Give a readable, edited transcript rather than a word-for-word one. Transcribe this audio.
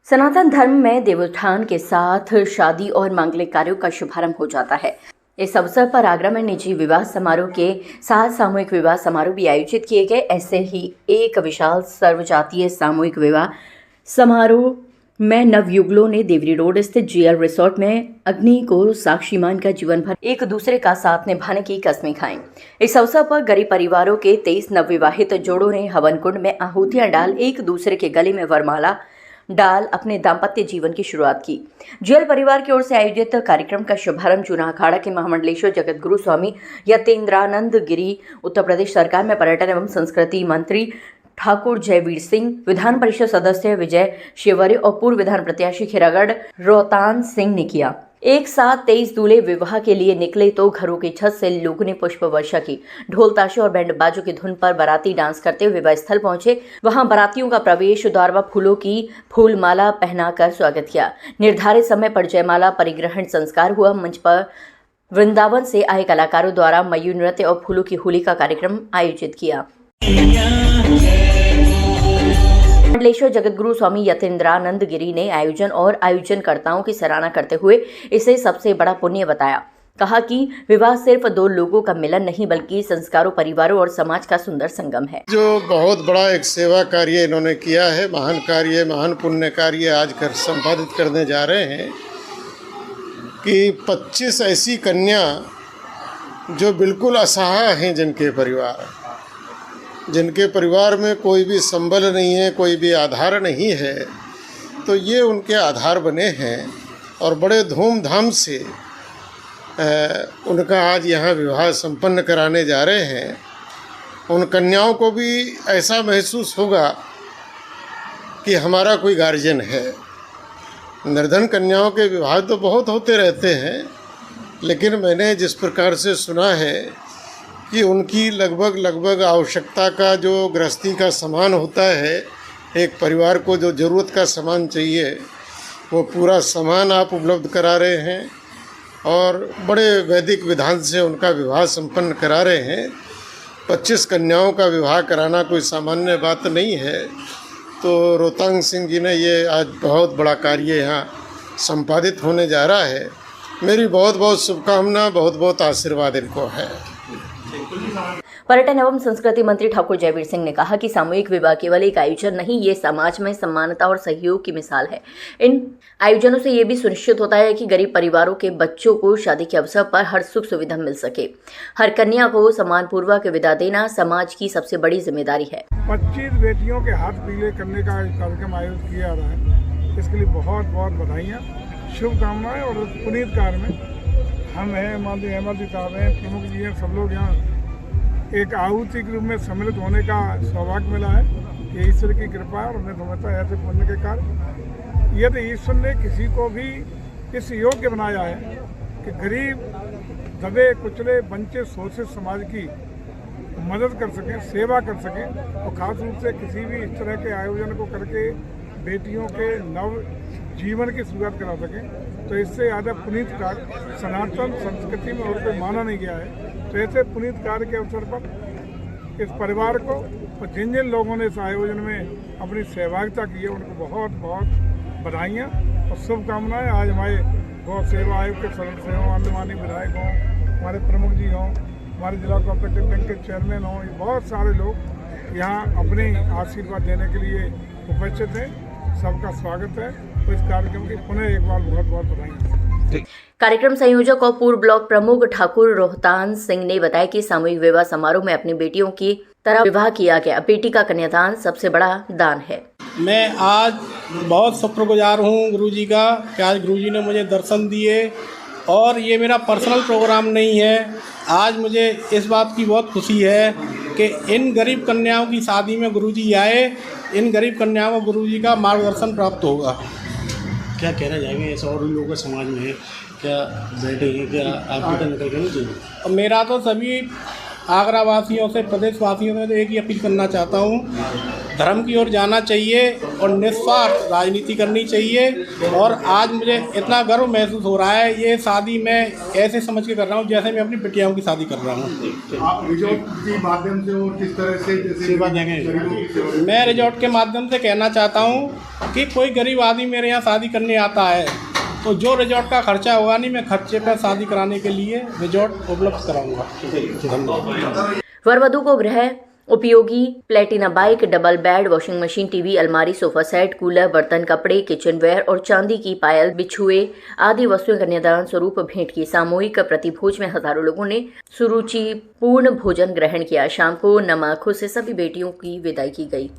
सनातन धर्म में देवोत्थान के साथ शादी और मांगलिक कार्यों का शुभारंभ हो जाता है। इस अवसर पर आगरा में निजी विवाह समारोह के साथ सामूहिक विवाह समारोह भी आयोजित किए गए। ऐसे ही एक विशाल सर्वजातीय सामूहिक विवाह समारोह में नवयुगलों ने देवरी रोड स्थित जीएल रिसोर्ट में अग्नि को साक्षी मानकर जीवन भर एक दूसरे का साथ निभाने की कसमें खाई। इस अवसर पर गरीब परिवारों के 23 नवविवाहित जोड़ों ने हवन कुंड में आहुतियां डाल एक दूसरे के गले में वरमाला डाल अपने दाम्पत्य जीवन की शुरुआत की। जीएल परिवार की ओर से आयोजित कार्यक्रम का शुभारंभ चूना अखाड़ा के महामंडलेश्वर जगतगुरु स्वामी यतेंद्रानंद गिरी, उत्तर प्रदेश सरकार में पर्यटन एवं संस्कृति मंत्री ठाकुर जयवीर सिंह, विधान परिषद सदस्य विजय शिवरे और पूर्व विधान प्रत्याशी खिरागढ़ रोहतान सिंह ने किया। एक साथ 23 दूल्हे विवाह के लिए निकले तो घरों की छत से लोगों ने पुष्प वर्षा की। ढोल ताशे और बैंड बाजों की धुन पर बाराती डांस करते हुए विवाह स्थल पहुंचे। वहां बारातियों का प्रवेश द्वार व फूलों की फूलमाला पहनाकर स्वागत किया। निर्धारित समय पर जयमाला परिग्रहण संस्कार हुआ। मंच पर वृंदावन से आए कलाकारों द्वारा मयूर नृत्य और फूलों की होली का कार्यक्रम आयोजित किया। मंडलेश्वर जगतगुरु स्वामी यतेंद्रानंद गिरी ने आयोजन और आयोजनकर्ताओं की सराहना करते हुए इसे सबसे बड़ा पुण्य बताया। कहा कि विवाह सिर्फ दो लोगों का मिलन नहीं बल्कि संस्कारों, परिवारों और समाज का सुंदर संगम है। जो बहुत बड़ा एक सेवा कार्य इन्होंने किया है, महान कार्य, महान पुण्य कार्य आज संपादित करने जा रहे हैं कि 25 ऐसी कन्या जो बिल्कुल असहाय हैं, जिनके परिवार में कोई भी संबल नहीं है, कोई भी आधार नहीं है, तो ये उनके आधार बने हैं और बड़े धूमधाम से उनका आज यहाँ विवाह संपन्न कराने जा रहे हैं। उन कन्याओं को भी ऐसा महसूस होगा कि हमारा कोई गार्जियन है। निर्धन कन्याओं के विवाह तो बहुत होते रहते हैं, लेकिन मैंने जिस प्रकार से सुना है कि उनकी लगभग आवश्यकता का जो गृहस्थी का सामान होता है, एक परिवार को जो ज़रूरत का सामान चाहिए वो पूरा सामान आप उपलब्ध करा रहे हैं और बड़े वैदिक विधान से उनका विवाह संपन्न करा रहे हैं। 25 कन्याओं का विवाह कराना कोई सामान्य बात नहीं है। तो रोहतांग सिंह जी ने ये आज बहुत बड़ा कार्य यहाँ संपादित होने जा रहा है। मेरी बहुत बहुत शुभकामना, बहुत बहुत आशीर्वाद इनको है। पर्यटन एवं संस्कृति मंत्री ठाकुर जयवीर सिंह ने कहा कि सामूहिक विवाह केवल एक आयोजन नहीं, ये समाज में समानता और सहयोग की मिसाल है। इन आयोजनों से ये भी सुनिश्चित होता है कि गरीब परिवारों के बच्चों को शादी के अवसर पर हर सुख सुविधा मिल सके। हर कन्या को सम्मानपूर्वक विदा देना समाज की सबसे बड़ी जिम्मेदारी है। 25 बेटियों के हाथ पीले करने का कार्यक्रम आयोजित किया जा रहा है, इसके लिए बहुत बहुत बधाइयाँ, शुभकामनाएं। और पुनीत कार्य में हम हैं, माननीय हेमंत जी साहब हैं, प्रमुख जी हैं, सब लोग यहाँ एक आहुति के रूप में सम्मिलित होने का सौभाग्य मिला है। ये ईश्वर की कृपा है और मैं समझता है ऐसे पुण्य के कार्य यदि ईश्वर ने किसी को भी इस योग्य बनाया है कि गरीब, दबे कुचले, वंचित, शोषित समाज की मदद कर सकें, सेवा कर सकें और खास रूप से किसी भी इस तरह के आयोजन को करके बेटियों के नव जीवन की शुरुआत करा सकें, तो इससे ज़्यादा पुनीत कार्य सनातन संस्कृति में और कोई माना नहीं गया है। तो ऐसे पुनीत कार्य के अवसर पर इस परिवार को और जिन जिन लोगों ने इस आयोजन में अपनी सहभागिता की है उनको बहुत बहुत बधाइयाँ और शुभकामनाएं। आज हमारे गौ सेवा आयोग के सदस्य हों, अन्य माननीय विधायक हों, हमारे प्रमुख जी हों, हमारे जिला कोऑपरेटिव बैंक के चेयरमैन हों, ये बहुत सारे लोग यहाँ अपने आशीर्वाद देने के लिए उपस्थित हैं। सबका स्वागत है। तो इस कार्यक्रम की पुनः एक बार बहुत बहुत बधाई। कार्यक्रम संयोजक और पूर्व ब्लॉक प्रमुख ठाकुर रोहतान सिंह ने बताया कि सामूहिक विवाह समारोह में अपनी बेटियों की तरह विवाह किया गया। बेटी का कन्यादान सबसे बड़ा दान है। मैं आज बहुत शुक्रगुजार हूँ गुरुजी का कि आज गुरुजी ने मुझे दर्शन दिए और ये मेरा पर्सनल प्रोग्राम नहीं है। आज मुझे इस बात की बहुत खुशी है कि इन गरीब कन्याओं की शादी में गुरुजी आए, इन गरीब कन्याओं को गुरुजी का मार्गदर्शन प्राप्त होगा। क्या कहना चाहेंगे ऐसा और लोगों के समाज में है क्या बैठे हैं, क्या आप बेटा निकल के नहीं चाहिए? मेरा तो सभी आगरा वासियों से, प्रदेश वासियों से तो एक ही अपील करना चाहता हूँ, धर्म की ओर जाना चाहिए और निस्वार्थ राजनीति करनी चाहिए। और आज मुझे इतना गर्व महसूस हो रहा है, ये शादी मैं ऐसे समझ के कर रहा हूँ जैसे मैं अपनी बिटियाओं की शादी कर रहा हूँ। आप रिजॉर्ट के माध्यम से और किस तरह से जैसे सेवा देंगे? मैं रिजॉर्ट के माध्यम से कहना चाहता हूँ कि कोई गरीब आदमी मेरे यहाँ शादी करने आता है तो जो रिजॉर्ट का खर्चा होगा नहीं, मैं खर्चे पर शादी कराने के लिए रिजॉर्ट उपलब्ध कराऊंगा। धन्यवाद। वर वधू को गृह उपयोगी Platina bike, double bed, washing machine, TV, अलमारी, सोफा सेट, कूलर, बर्तन, कपड़े, किचनवेयर और चांदी की पायल, बिछुए आदि वस्तुएं कन्यादान स्वरूप भेंट की। सामूहिक प्रतिभोज में हजारों लोगों ने सुरुचिपूर्ण भोजन ग्रहण किया। शाम को नम आंखों से सभी बेटियों की विदाई की गई।